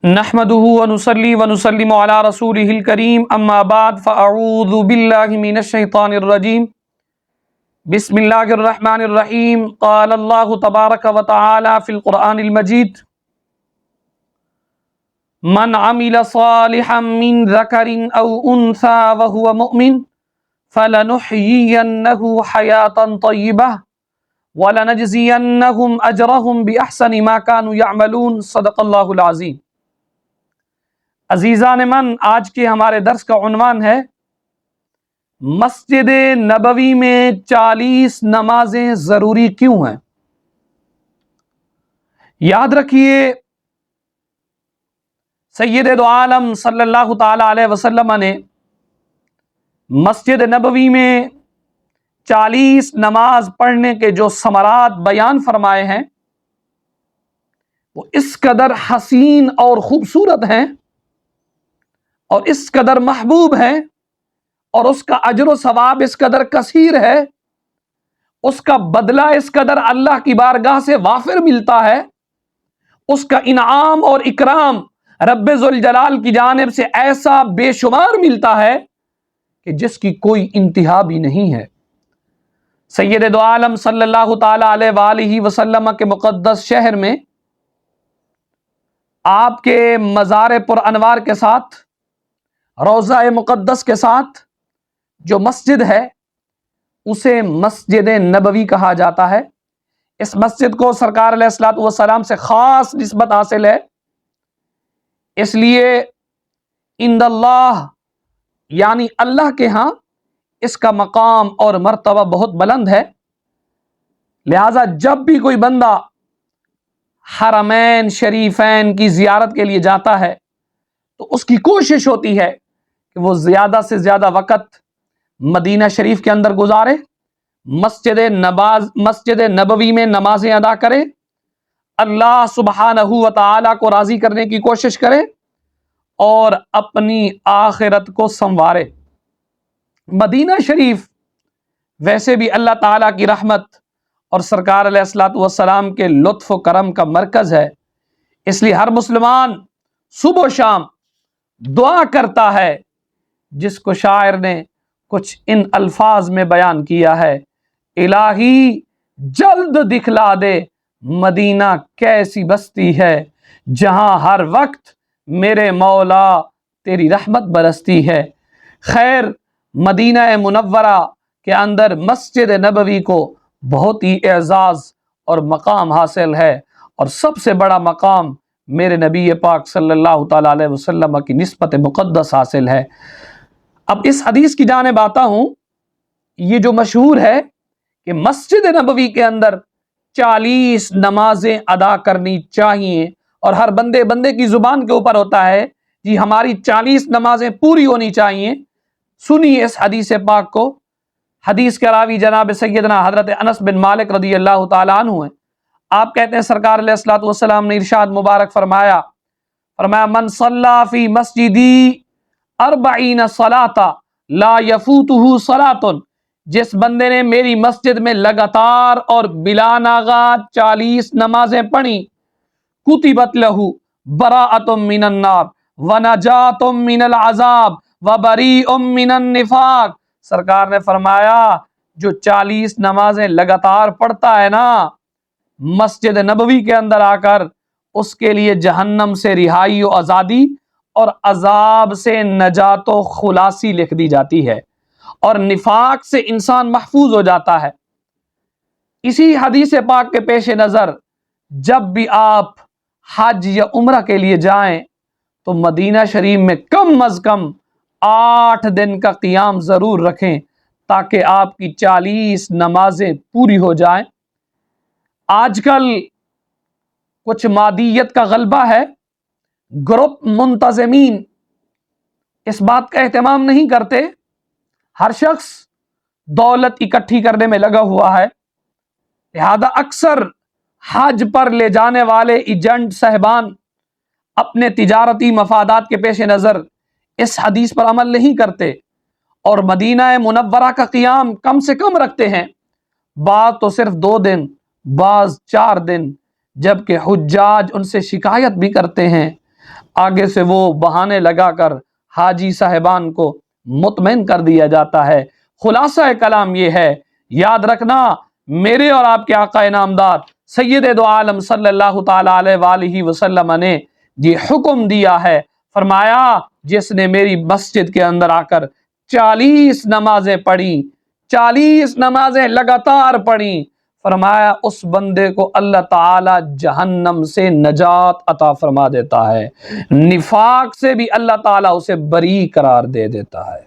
نحمده ونصلي ونسلم على رسوله الكريم اما بعد فاعوذ بالله من الشيطان الرجيم بسم الله الرحمن الرحيم قال الله تبارك وتعالى في القرآن المجيد من عمل صالحا من ذكر او انثى وهو مؤمن فلنحيينه حياة طيبة ولنجزينهم اجرهم باحسن ما كانوا يعملون صدق اللہ العظیم۔ عزیزان من، آج کے ہمارے درس کا عنوان ہے مسجد نبوی میں 40 نمازیں ضروری کیوں ہیں۔ یاد رکھیے سید دو عالم صلی اللہ تعالی علیہ وسلم نے مسجد نبوی میں 40 نماز پڑھنے کے جو ثمرات بیان فرمائے ہیں وہ اس قدر حسین اور خوبصورت ہیں اور اس قدر محبوب ہے اور اس کا اجر و ثواب اس قدر کثیر ہے، اس کا بدلہ اس قدر اللہ کی بارگاہ سے وافر ملتا ہے، اس کا انعام اور اکرام رب ذوالجلال کی جانب سے ایسا بے شمار ملتا ہے کہ جس کی کوئی انتہا بھی نہیں ہے۔ سید دو عالم صلی اللہ تعالی علیہ وآلہ وسلم کے مقدس شہر میں آپ کے مزار پر انوار کے ساتھ، روضہ مقدس کے ساتھ جو مسجد ہے اسے مسجد نبوی کہا جاتا ہے۔ اس مسجد کو سرکار علیہ الصلوۃ والسلام سے خاص نسبت حاصل ہے، اس لیے عند اللہ یعنی اللہ کے ہاں اس کا مقام اور مرتبہ بہت بلند ہے، لہذا جب بھی کوئی بندہ حرمین شریفین کی زیارت کے لیے جاتا ہے تو اس کی کوشش ہوتی ہے کہ وہ زیادہ سے زیادہ وقت مدینہ شریف کے اندر گزارے، مسجد نبوی میں نمازیں ادا کرے، اللہ سبحانہ و تعالی کو راضی کرنے کی کوشش کرے اور اپنی آخرت کو سنوارے۔ مدینہ شریف ویسے بھی اللہ تعالیٰ کی رحمت اور سرکار علیہ الصلوۃ والسلام کے لطف و کرم کا مرکز ہے، اس لیے ہر مسلمان صبح و شام دعا کرتا ہے جس کو شاعر نے کچھ ان الفاظ میں بیان کیا ہے: الہی جلد دکھلا دے مدینہ کیسی بستی ہے، جہاں ہر وقت میرے مولا تیری رحمت برستی ہے۔ خیر، مدینہ منورہ کے اندر مسجد نبوی کو بہت ہی اعزاز اور مقام حاصل ہے، اور سب سے بڑا مقام میرے نبی پاک صلی اللہ تعالی علیہ وسلم کی نسبت مقدس حاصل ہے۔ اب اس حدیث کی جانب آتا ہوں، یہ جو مشہور ہے کہ مسجد نبوی کے اندر 40 نمازیں ادا کرنی چاہیے، اور ہر بندے کی زبان کے اوپر ہوتا ہے جی ہماری 40 نمازیں پوری ہونی چاہیے۔ سنیے اس حدیث پاک کو۔ حدیث کے راوی جناب سیدنا حضرت انس بن مالک رضی اللہ تعالیٰ عنہ ہیں۔ آپ کہتے ہیں سرکار علیہ الصلوۃ والسلام نے ارشاد مبارک فرمایا من صلی فی مسجدی 40 صلاۃ لا یفوتہ صلاۃ، جس بندے نے میری مسجد میں لگاتار اور بلا ناغہ 40 نمازیں پڑھی، کتبت لہ براءۃ من النار ونجاۃ من العذاب وبریء من النفاق۔ سرکار نے فرمایا جو 40 نمازیں لگاتار پڑھتا ہے نا مسجد نبوی کے اندر آ کر، اس کے لیے جہنم سے رہائی و آزادی اور عذاب سے نجات و خلاصی لکھ دی جاتی ہے، اور نفاق سے انسان محفوظ ہو جاتا ہے۔ اسی حدیث پاک کے پیش نظر جب بھی آپ حج یا عمرہ کے لیے جائیں تو مدینہ شریف میں کم از کم 8 دن کا قیام ضرور رکھیں تاکہ آپ کی 40 نمازیں پوری ہو جائیں۔ آج کل کچھ مادیت کا غلبہ ہے، گروپ منتظمین اس بات کا اہتمام نہیں کرتے، ہر شخص دولت اکٹھی کرنے میں لگا ہوا ہے، لہذا اکثر حج پر لے جانے والے ایجنٹ صاحبان اپنے تجارتی مفادات کے پیش نظر اس حدیث پر عمل نہیں کرتے اور مدینہ منورہ کا قیام کم سے کم رکھتے ہیں، بعض تو صرف 2 دن، بعض 4 دن، جبکہ حجاج ان سے شکایت بھی کرتے ہیں آگے سے وہ بہانے لگا کر حاجی صاحبان کو مطمئن کر دیا جاتا ہے۔ خلاصہ کلام یہ ہے، یاد رکھنا میرے اور آپ کے آقا انعامدار سید دو عالم صلی اللہ تعالی علیہ وآلہ وسلم نے یہ حکم دیا ہے، فرمایا جس نے میری مسجد کے اندر آ کر 40 نمازیں پڑھی، 40 نمازیں لگاتار پڑھی، فرمایا اس بندے کو اللہ تعالی جہنم سے نجات عطا فرما دیتا ہے، نفاق سے بھی اللہ تعالی اسے بری قرار دے دیتا ہے۔